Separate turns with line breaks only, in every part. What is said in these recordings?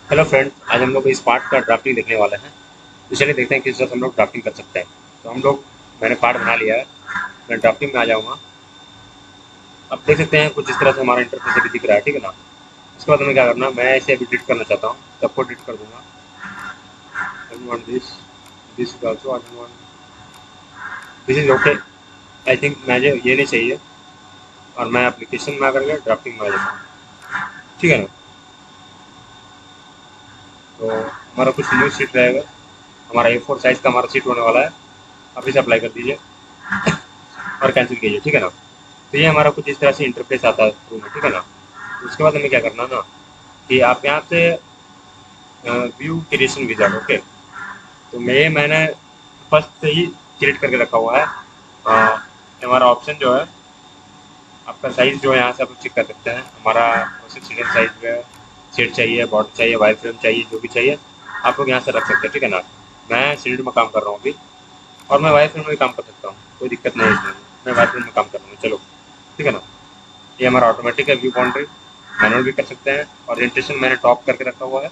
Hello friends, आज हम लोग इस पार्ट का ड्राफ्टिंग देखने वाले हैं। तो चलिए देखते हैं किस तरह से हम लोग ड्राफ्टिंग कर सकते हैं। तो हम लोग मैंने पार्ट बना लिया है। मैं ड्राफ्टिंग में आ जाऊंगा। अब देख सकते हैं कुछ इस तरह से हमारा इंटरफेस अभी दिख रहा है, ठीक है ना। उसके बाद हमें क्या करना है, मैं इसे अभी एडिट करना चाहता हूँ, सबको एडिट कर दूंगा। I don't want this is also I don't want this is okay। I think मुझे ये नहीं चाहिए। और मैं एप्लीकेशन में आकर के ड्राफ्टिंग में आ जाता हूँ, ठीक है ना। तो हमारा कुछ न्यू सीट रहेगा। हमारा A4 साइज का हमारा सीट होने वाला है। आप इसे अप्लाई कर दीजिए और कैंसिल कीजिए, ठीक है ना। तो ये हमारा कुछ इस तरह से इंटरफेस आता है थ्रू में, ठीक है ना। उसके बाद हमें क्या करना ना कि आप यहाँ से व्यू क्रिएशन विजार्ड, ओके। तो मैंने फर्स्ट से ही क्रिएट करके रखा हुआ है। हमारा ऑप्शन जो है, आपका साइज जो है यहाँ से आप चेक कर सकते हैं। हमारा सीरियल साइज है, सेट चाहिए, बॉर्डर चाहिए, वाई फ्रेम चाहिए, जो भी चाहिए आप लोग यहाँ से रख सकते हैं, ठीक है ना। मैं सीरीड में काम कर रहा हूँ अभी, और मैं वाई फ्रेम में भी काम कर सकता हूँ, कोई दिक्कत नहीं है इसमें। मैं वाई फ्रेम में काम कर रहा हूँ, चलो, ठीक है ना। ये हमारा ऑटोमेटिक है व्यू बाउंड्री, मैनुअल भी कर सकते हैं। ओरिएंटेशन मैंने टॉप करके रखा हुआ है,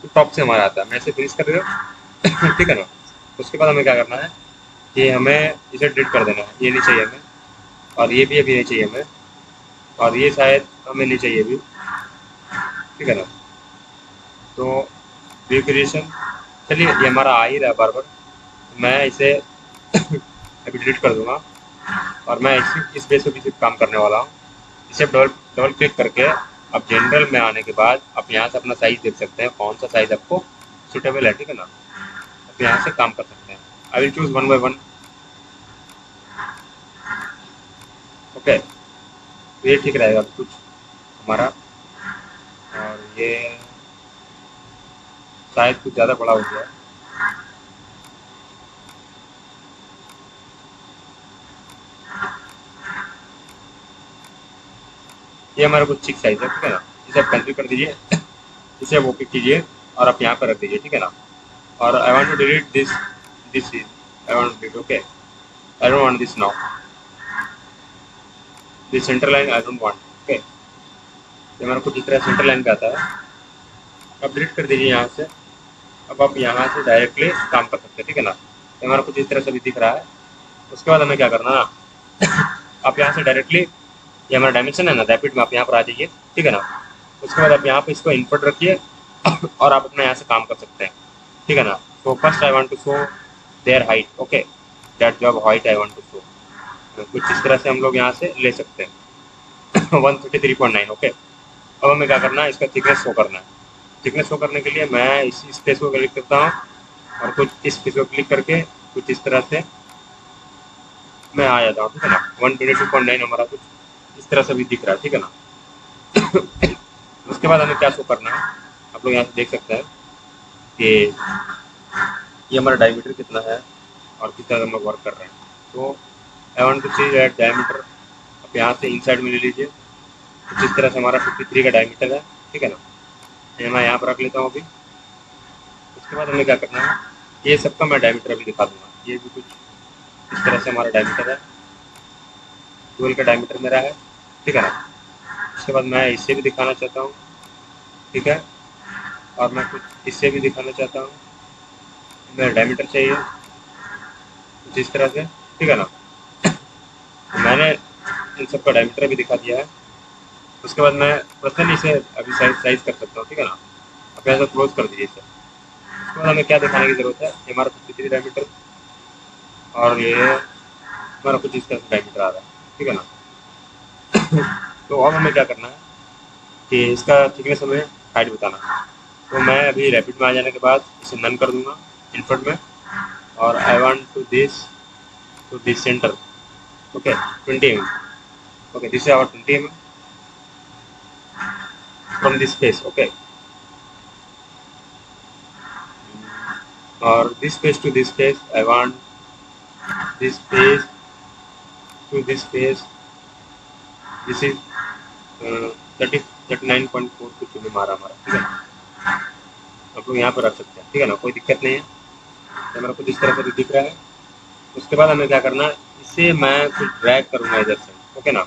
तो टॉप से हमारा आता है। मैं इसे फिनिश कर रहा हूँ ठीक है ना। उसके बाद हमें क्या करना है कि हमें इसे डिलीट कर देना है, ये नहीं चाहिए हमें। और ये भी अभी नहीं चाहिए हमें। और ये शायद हमें नहीं चाहिए अभी, ठीक है ना। तो व्यू क्रिएशन, चलिए ये हमारा आ ही रहा है बार बार, मैं इसे अभी डिलीट कर दूंगा। और मैं इस बेस पे भी सिर्फ काम करने वाला हूँ। इसे डबल डबल क्लिक करके अब जनरल में आने के बाद आप यहाँ से अपना साइज देख सकते हैं, कौन सा साइज आपको सुटेबल है, ठीक है ना। आप यहाँ से काम कर सकते हैं। I will choose one by one, okay. तो ये ठीक रहेगा कुछ हमारा। और ये शायद कुछ ज़्यादा बड़ा हो गया है। ये हमारा कुछ ठीक साइज है, ठीक है ना। इसे आप कैंसिल कर दीजिए इसे आप ओके कीजिए और आप यहाँ पर रख दीजिए, ठीक है ना। और I want to delete this is I want to delete, okay. I don't want this now, this centre line I don't want, okay. ये हमारा कुछ इस तरह सेंटर लाइन पे आता है। आप डिलीट कर दीजिए यहाँ से। अब आप यहाँ से डायरेक्टली काम कर सकते हैं, ठीक है ना। ये हमारा कुछ इस तरह से भी दिख रहा है। उसके बाद हमें क्या करना ना आप यहाँ से डायरेक्टली, ये हमारा डायमेंशन है ना, रैपिड में आप यहाँ पर आ जाइए, ठीक है ना। उसके बाद आप यहाँ पे इसको इनपुट रखिए और आप अपना यहाँ से काम कर सकते हैं, ठीक है ना। तो first I want to show their height, okay, that job height I want to show. कुछ इस तरह से हम लोग यहाँ से ले सकते हैं 153.9, ओके। अब हमें क्या करना है, इसका थिकनेस शो करना है। थिकनेस शो करने के लिए मैं इस स्पेस को क्लिक करता हूँ और कुछ इस स्पेस को क्लिक करके कुछ इस तरह से मैं आ जाता हूँ, ठीक है ना। 122.9 हमारा कुछ इस तरह से भी दिख रहा है, ठीक है ना। उसके बाद हमें क्या शो करना है, आप लोग यहाँ से देख सकते हैं कि ये हमारा डायमीटर कितना है और किस तरह हम लोग वर्क कर रहे हैं। तो I want to see that diameter, आप यहाँ से इनसाइड में ले लीजिए। कुछ इस तरह से हमारा 53 का डायमीटर है, ठीक है ना। ये मैं यहाँ पर रख लेता हूँ अभी। उसके बाद हमें क्या करना है, ये सबका मैं डायमीटर अभी दिखा दूंगा। ये भी कुछ इस तरह से हमारा डायमीटर है, 12 का डायमीटर मेरा है, ठीक है ना। उसके बाद मैं इससे भी दिखाना चाहता हूँ, ठीक है। और मैं कुछ इससे भी दिखाना चाहता हूँ, मेरा डायमीटर चाहिए कुछ इस तरह से, ठीक है ना। तो मैंने इन सबका डायमीटर भी दिखा दिया है। उसके बाद मैं पर्सनली इसे अभी साइज कर सकता हूँ, ठीक है ना। आप ऐसा क्लोज कर दीजिए इसे। उसके बाद हमें क्या दिखाने की ज़रूरत है, ये हमारा 53 डायमीटर और ये हमारा कुछ इस तरह से डायमीटर आ रहा है, ठीक है ना। तो अब हमें क्या करना है कि इसका थिकनेस हमें हाइट बताना है। तो मैं अभी रैपिड में आ जाने के बाद इसे नन कर दूंगा इनपुट में। और I want to this centre, okay, 20 mm, okay, this is our 20 mm from this face, okay. और this face to this face I want this face to this face, this is 39.4 कुछ भी मारा हमारा, ठीक है ना। आप लोग यहाँ पर रख सकते हैं, ठीक है ना, कोई दिक्कत नहीं है। तो मेरा कुछ इस तरह से भी दिख रहा है। उसके बाद हमें क्या करना है, इसे मैं कुछ ड्रैग करूँगा इधर से, ओके ना।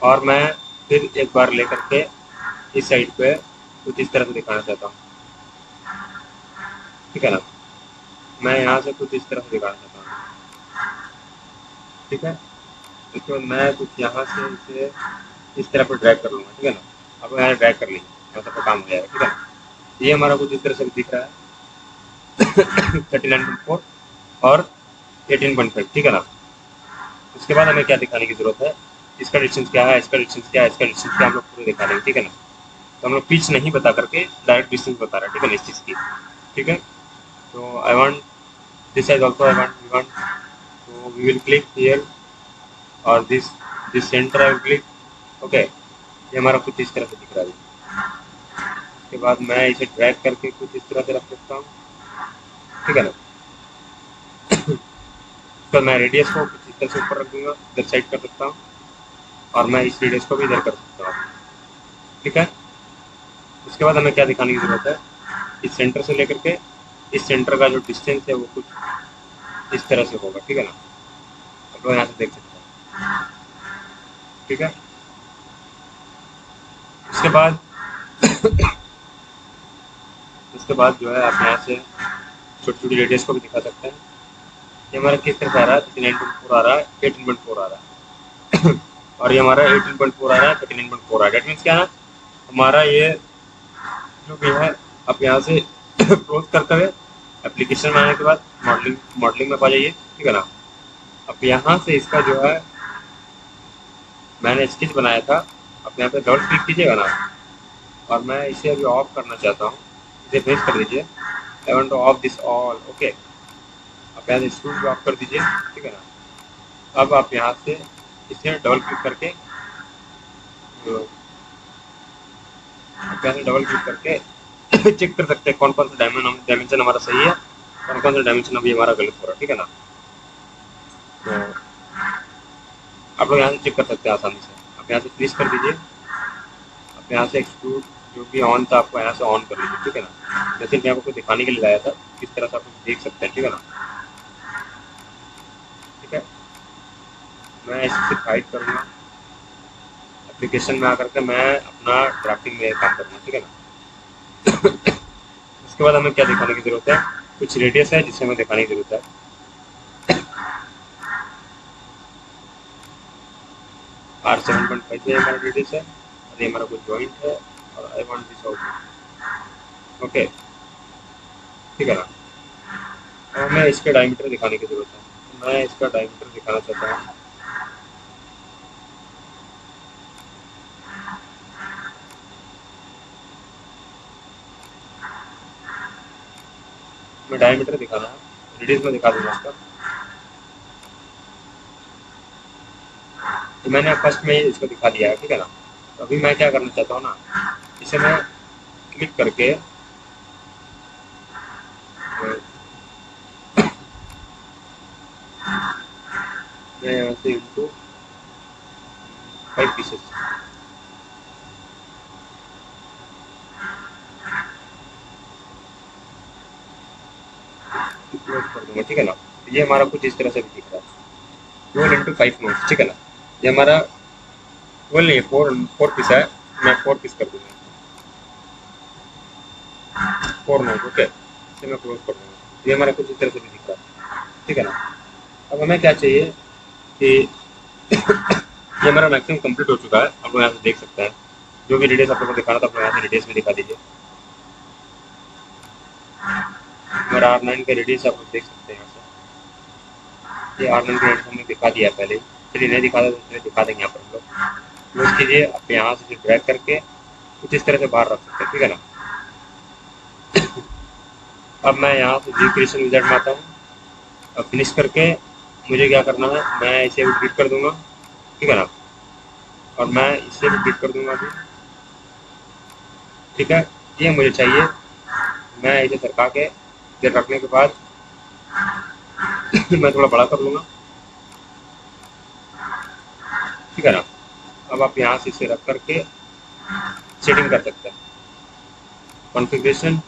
और मैं फिर एक बार लेकर के इस साइड पे कुछ इस तरह से दिखाना चाहता हूँ। ठीक है ना। मैं यहाँ से कुछ इस तरह से दिखाना चाहता हूँ, ठीक है। उसके बाद मैं कुछ यहाँ से इसे इस तरह पर ड्रैग कर लूँगा, ठीक है ना। अब यहाँ ड्रैग कर लीजिए, यहाँ पर काम हो जाएगा, ठीक है ना। ये हमारा कुछ इस तरह से दिख रहा है 39.4 और 18.5, ठीक है ना। उसके बाद हमें क्या दिखाने की जरूरत है, इसका डिस्टेंस क्या है, इसका डिस्टेंस क्या है, इसका डिस्टेंस क्या, हम लोग पूरे दिखा देंगे, ठीक है ना। तो हम लोग पिच नहीं बता करके डायरेक्ट डिस्टेंस बता रहे हैं, ठीक है ना, इस चीज़ की, ठीक है। तो I want this size also, we want, तो वी विल क्लिक हियर और this centre I will click, okay. ये हमारा कुछ इस तरह से दिख रहा है। उसके बाद मैं इसे ड्रैग करके कुछ इस तरह से रख सकता हूँ, ठीक है ना। तो मैं रेडियस को कुछ इस तरह से ऊपर रख दूंगा, इधर साइड कर सकता हूँ, और मैं इस रेडियस को भी इधर कर सकता हूँ, ठीक है। उसके बाद हमें क्या दिखाने की जरूरत है, इस सेंटर से लेकर के इस सेंटर का जो डिस्टेंस है वो कुछ इस तरह से होगा, ठीक है ना। अब लोग यहाँ से देख सकते हैं, ठीक है। उसके बाद जो है आप यहाँ से छोटी छोटी रेडियस को भी दिखा सकते हैं। ये हमारा किस तरह से आ रहा है, 39.4 आ रहा है, 18.4 आ रहा है और ये हमारा 18.4 आ रहा है, 39.4 आ रहा है। डेट मीन्स क्या है, हमारा ये जो भी है आप यहाँ से क्लोज करते हुए एप्लीकेशन में आने के बाद मॉडलिंग में पा जाइए, ठीक है ना। अब यहाँ से इसका जो है मैंने स्केच बनाया था, आप यहाँ पे डबल क्लिक कीजिएगा ना, और मैं इसे अभी ऑफ करना चाहता हूँ, इसे प्रेस कर दीजिए, आई want two of this all, okay. आप यहाँ से स्क्रूज भी ऑफ कर दीजिए, ठीक है ना। अब आप यहाँ से इसे डबल क्लिक करके चेक कर सकते हैं कौन कौन सा डायमेंशन हमारा सही है, कौन कौन सा डायमेंशन अभी हमारा गलत हो रहा है, ठीक है ना। तो आप लोग यहाँ से चेक कर सकते हैं आसानी से। आप यहाँ से प्लीज कर दीजिए, आप यहाँ से एक्सट्रूड जो भी ऑन था आपको यहाँ से ऑन कर लीजिए, ठीक है ना। जैसे मैं आपको दिखाने के लिए लाया था, किस तरह से आप देख सकते हैं, ठीक है ना। ठीक है, मैं इसे हाइड करूँगा, एप्लीकेशन में आकर के मैं अपना ड्राफ्टिंग में काम करूँगा, ठीक है ना। उसके बाद हमें क्या दिखाने की जरूरत है, कुछ रेडियस है जिसे हमें दिखाने की जरूरत है। R7.5 ये हमारा रेडियस है और ये हमारा कुछ जॉइंट है और I want this out, okay, ठीक है ना। और हमें इसके डायमीटर दिखाने की जरूरत है, मैं इसका डायमीटर दिखाना चाहता हूँ। मैं डायमीटर दिखाना है, रेडियस में दिखा दूंगा इसका। तो मैंने फर्स्ट में इसको दिखा दिया है, ठीक है ना। तो अभी मैं क्या करना चाहता हूँ ना, इसे मैं क्लिक करके मैं यहाँ से इनको 5 पीसेस क्लोज कर दूंगा, ठीक है ना। ये हमारा कुछ इस तरह से भी दिख रहा है, 12 × 5 नोट्स, ठीक है ना। ये हमारा 12 नहीं, 4 पीस है, मैं 4 पीस कर दूंगा, 4 नोट, ओके। इसे मैं क्लोज कर दूंगा, ये हमारा कुछ इस तरह से भी दिख रहा है, ठीक है ना। अब हमें क्या चाहिए कि ये हमारा मैक्सिमम कंप्लीट हो चुका है, आप लोग यहाँ से देख सकते हैं। जो भी रेडियस आप लोगों को दिखाना था, आप लोग यहाँ से रेडियस में दिखा दीजिए। हमारा R9 का रेडियस आप लोग देख सकते हैं यहाँ से, ये R9 का रेडियस हमने दिखा दिया है पहले, चलिए नहीं दिखा तो दिखा देंगे यहाँ पर हम लोग। क्लोज कीजिए, आप यहाँ से ड्रैग करके कुछ इस तरह से बाहर रख सकते हैं, ठीक है ना। अब मैं यहाँ से जी क्रिएशन विजार्ड में आता हूँ, अब फिनिश करके मुझे क्या करना है, मैं इसे भी क्लिक कर दूंगा, ठीक है ना। और मैं इसे भी क्लिक कर दूंगा अभी, ठीक है। ये मुझे चाहिए, मैं इसे सरका के इधर रखने के बाद मैं थोड़ा बड़ा कर लूँगा, ठीक है ना। अब आप यहाँ से इसे रख करके सेटिंग कर सकते हैं, कॉन्फ़िगरेशन,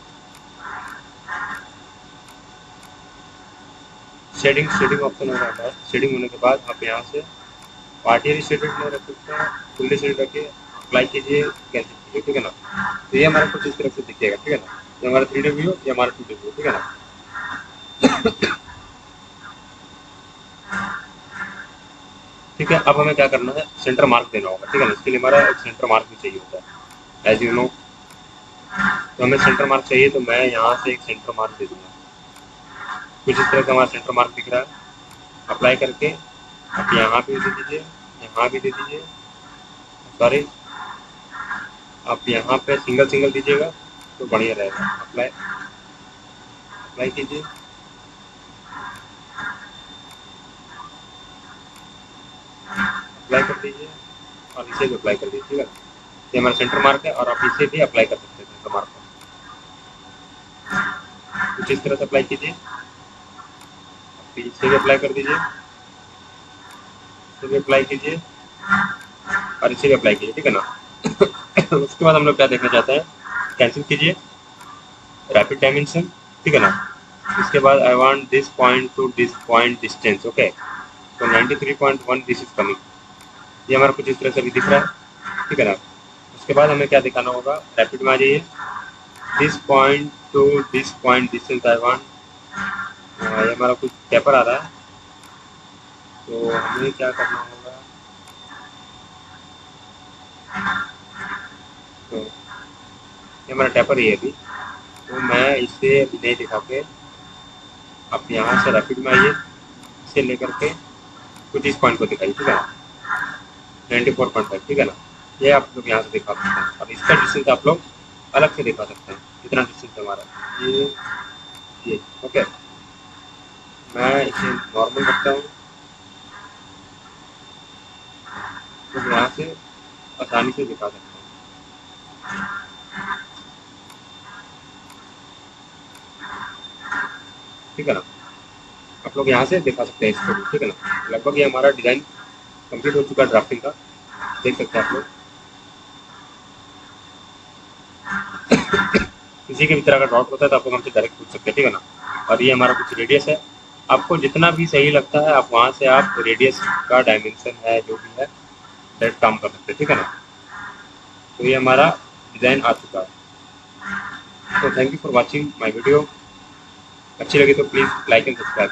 शेडिंग ऑप्शन हो रहा है। शेडिंग होने के बाद आप यहाँ से पार्टियली शेडेड में रख सकते हैं, फुल्ली शेड रखिए, अप्लाई कीजिए, कैंसिल कीजिए, ठीक है ना। तो ये हमारा कुछ इस तरह से दिखेगा, ठीक है ना। ये हमारा 3D व्यू, ये हमारा 2D व्यू, ठीक है ना। ठीक है, अब हमें क्या करना है, सेंटर मार्क देना होगा, ठीक है ना। इसके लिए हमारा एक सेंटर मार्क भी चाहिए होता है, एज यू नो। तो हमें सेंटर मार्क चाहिए, तो मैं यहाँ से एक सेंटर मार्क दे दूंगा। कुछ इस तरह का हमारा सेंटर मार्क दिख रहा है। अप्लाई करके आप यहाँ पे दे दीजिए, यहाँ भी दे दीजिए, सॉरी आप यहाँ पे सिंगल सिंगल दीजिएगा तो बढ़िया रहेगा। अप्लाई अप्लाई कीजिए, अप्लाई कर दीजिए और इसे भी अप्लाई कर दीजिए, ठीक है। ये हमारा सेंटर मार्क है और आप इसे भी अप्लाई कर सकते हैं सेंटर मार्क को। कुछ इस तरह से अप्लाई कीजिए, इसे भी अप्लाई कर दीजिए, इसे भी अप्लाई कीजिए और इसे भी अप्लाई कीजिए, ठीक है ना। उसके बाद हम लोग क्या देखना चाहते हैं, कैंसिल कीजिए, रैपिड डायमेंशन, ठीक है ना। इसके बाद आई want this point two this point distance, okay. तो 93.1 दिस इज कमिंग, ये हमारा कुछ इस तरह से भी दिख रहा है, ठीक है ना। उसके बाद हमें क्या दिखाना होगा, रैपिड में आ जाइए, this point two this point distance I want, ये हमारा कुछ पेपर आ रहा है, तो हमें क्या करना होगा, तो ये हमारा टेपर ही है अभी, तो मैं इसे अभी नहीं दिखा के आप यहाँ से रैपिड में आइए, इसे लेकर के कुछ इस पॉइंट को दिखाइए, ठीक है ना, 94.5, ठीक है ना। ये आप लोग यहाँ से दिखा सकते हैं और इसका डिस्टेंस आप लोग अलग से दिखा सकते हैं, कितना डिस्टेंस है हमारा, ये ओके। मैं इसे नॉर्मल रखता हूँ, तो यहाँ से आसानी से दिखा सकते हैं, ठीक है ना। आप लोग यहाँ से दिखा सकते हैं इसको भी, ठीक है ना। लगभग ये हमारा डिज़ाइन कंप्लीट हो चुका है ड्राफ्टिंग का, देख सकते हैं आप लोग। किसी के भी तरह का डाउट होता है तो आप लोग हमसे डायरेक्ट पूछ सकते हैं, ठीक है ना। और ये हमारा कुछ रेडियस है, आपको जितना भी सही लगता है आप वहाँ से आप रेडियस का डायमेंशन है जो भी है डायरेक्ट काम कर सकते हैं, ठीक है ना। तो ये हमारा डिज़ाइन आ चुका है। तो thank you for watching my video. अच्छी लगी तो प्लीज़ लाइक एंड सब्सक्राइब।